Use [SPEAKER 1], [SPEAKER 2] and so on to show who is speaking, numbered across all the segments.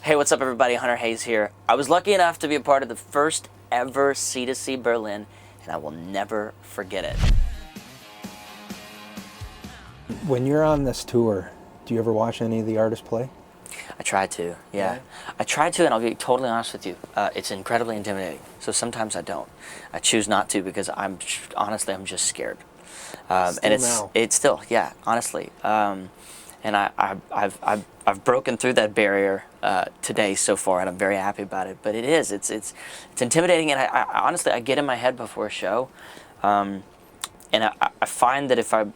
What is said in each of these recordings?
[SPEAKER 1] Hey, what's up everybody? Hunter Hayes here. I was lucky enough to be a part of the first ever C2C Berlin, and I will never forget it.
[SPEAKER 2] When you're on this tour, do you ever watch any of the artists play?
[SPEAKER 1] I try to, yeah. I try to, and I'll be totally honest with you. It's incredibly intimidating, so sometimes I don't. I choose not to because honestly, I'm just scared. It's still, yeah, honestly. And I've broken through that barrier today so far, and I'm very happy about it. But it's intimidating, and I honestly, I get in my head before a show, and I find that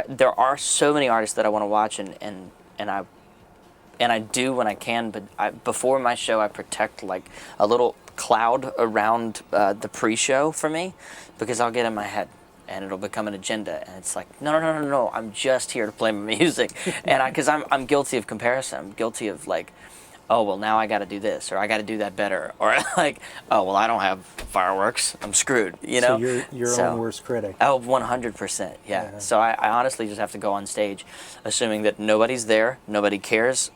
[SPEAKER 1] there are so many artists that I want to watch, and I do when I can. But before my show, I protect like a little cloud around the pre-show for me, because I'll get in my head. And it'll become an agenda, and it's like, no, I'm just here to play my music. And because I'm guilty of comparison. I'm guilty of like, oh, well, now I got to do this, or I got to do that better, or like, oh, well, I don't have fireworks, I'm screwed, you know?
[SPEAKER 2] So you're your own worst critic.
[SPEAKER 1] Oh, 100%, yeah. So I honestly just have to go on stage assuming that nobody's there, nobody cares,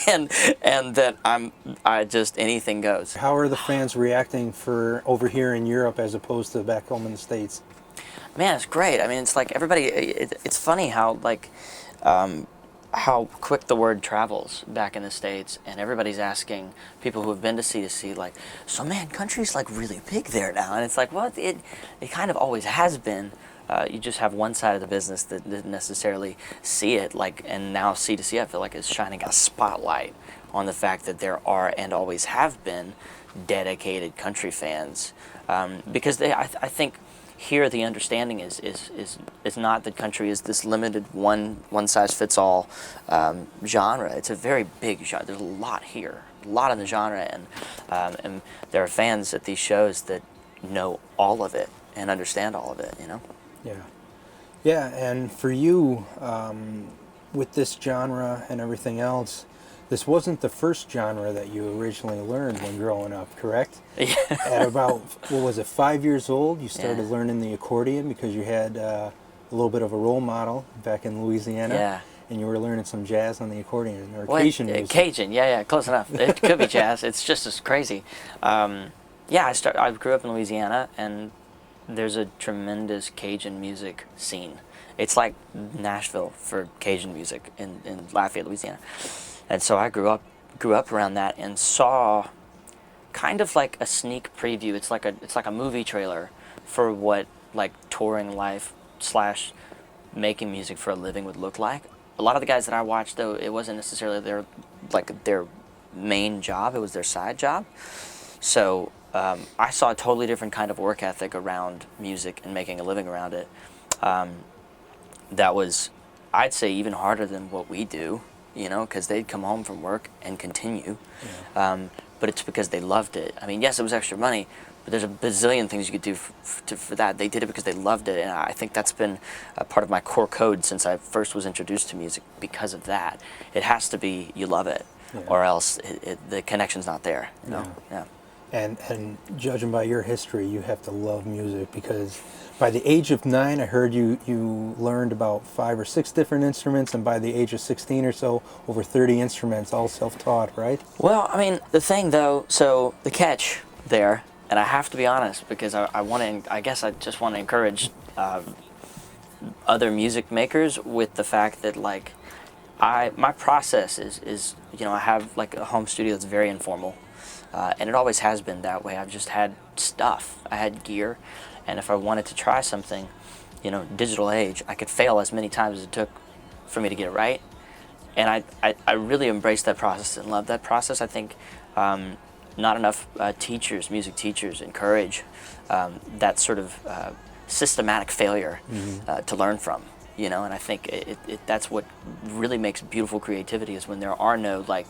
[SPEAKER 1] and that anything goes.
[SPEAKER 2] How are the fans reacting for over here in Europe as opposed to back home in the States?
[SPEAKER 1] Man, it's great. I mean, it's like everybody. It's funny how how quick the word travels back in the States, and everybody's asking people who have been to C2C, like, so man, country's like really big there now, and it's like, well, it kind of always has been. You just have one side of the business that didn't necessarily see it, like, and now C2C, I feel like, is shining a spotlight on the fact that there are and always have been dedicated country fans, because I think. Here, the understanding is not that country is this limited one size fits all genre. It's a very big genre. There's a lot here, a lot in the genre, and there are fans at these shows that know all of it and understand all of it. You know.
[SPEAKER 2] Yeah. And for you, with this genre and everything else, this wasn't the first genre that you originally learned when growing up, correct?
[SPEAKER 1] Yeah.
[SPEAKER 2] At about, 5 years old, you started learning the accordion because you had a little bit of a role model back in Louisiana.
[SPEAKER 1] Yeah.
[SPEAKER 2] And you were learning some jazz on the accordion, or Cajun music.
[SPEAKER 1] Cajun, yeah, close enough. It could be jazz. It's just as crazy. I grew up in Louisiana, and there's a tremendous Cajun music scene. It's like Nashville for Cajun music in Lafayette, Louisiana. And so I grew up around that and saw kind of like a sneak preview. It's like a movie trailer for what like touring life / making music for a living would look like. A lot of the guys that I watched, though, it wasn't necessarily their main job. It was their side job. So I saw a totally different kind of work ethic around music and making a living around it. That was, I'd say, even harder than what we do. You know, because they'd come home from work and continue. Yeah. But it's because they loved it. I mean, yes, it was extra money, but there's a bazillion things you could do for that. They did it because they loved it, and I think that's been a part of my core code since I first was introduced to music because of that. It has to be you love it, or else the connection's not there. You know? Yeah.
[SPEAKER 2] And judging by your history, you have to love music, because by the age of 9, I heard you learned about 5 or 6 different instruments, and by the age of 16 or so, over 30 instruments, all self-taught, right?
[SPEAKER 1] Well, I mean, the thing though, so the catch there, and I have to be honest, because I guess I just want to encourage other music makers with the fact that like my process is I have like a home studio that's very informal. And it always has been that way. I've just had stuff. I had gear, and if I wanted to try something, digital age, I could fail as many times as it took for me to get it right. And I really embraced that process and love that process. I think not enough music teachers, encourage that sort of systematic failure to learn from. And I think that's what really makes beautiful creativity, is when there are no like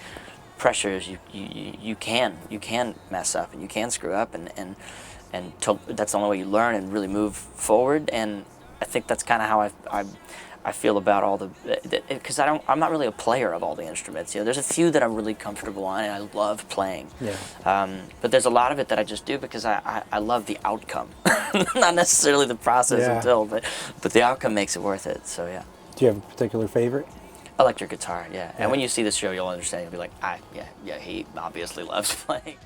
[SPEAKER 1] pressures. You can mess up and you can screw up, and that's the only way you learn and really move forward. And I think that's kind of how I feel about all because I'm not really a player of all the instruments. There's a few that I'm really comfortable on and I love playing. But there's a lot of it that I just do because I love the outcome, not necessarily the process but the outcome makes it worth it. So yeah.
[SPEAKER 2] Do you have a particular favorite?
[SPEAKER 1] Electric guitar, yeah. And when you see the show, you'll understand. You'll be like, yeah, he obviously loves playing.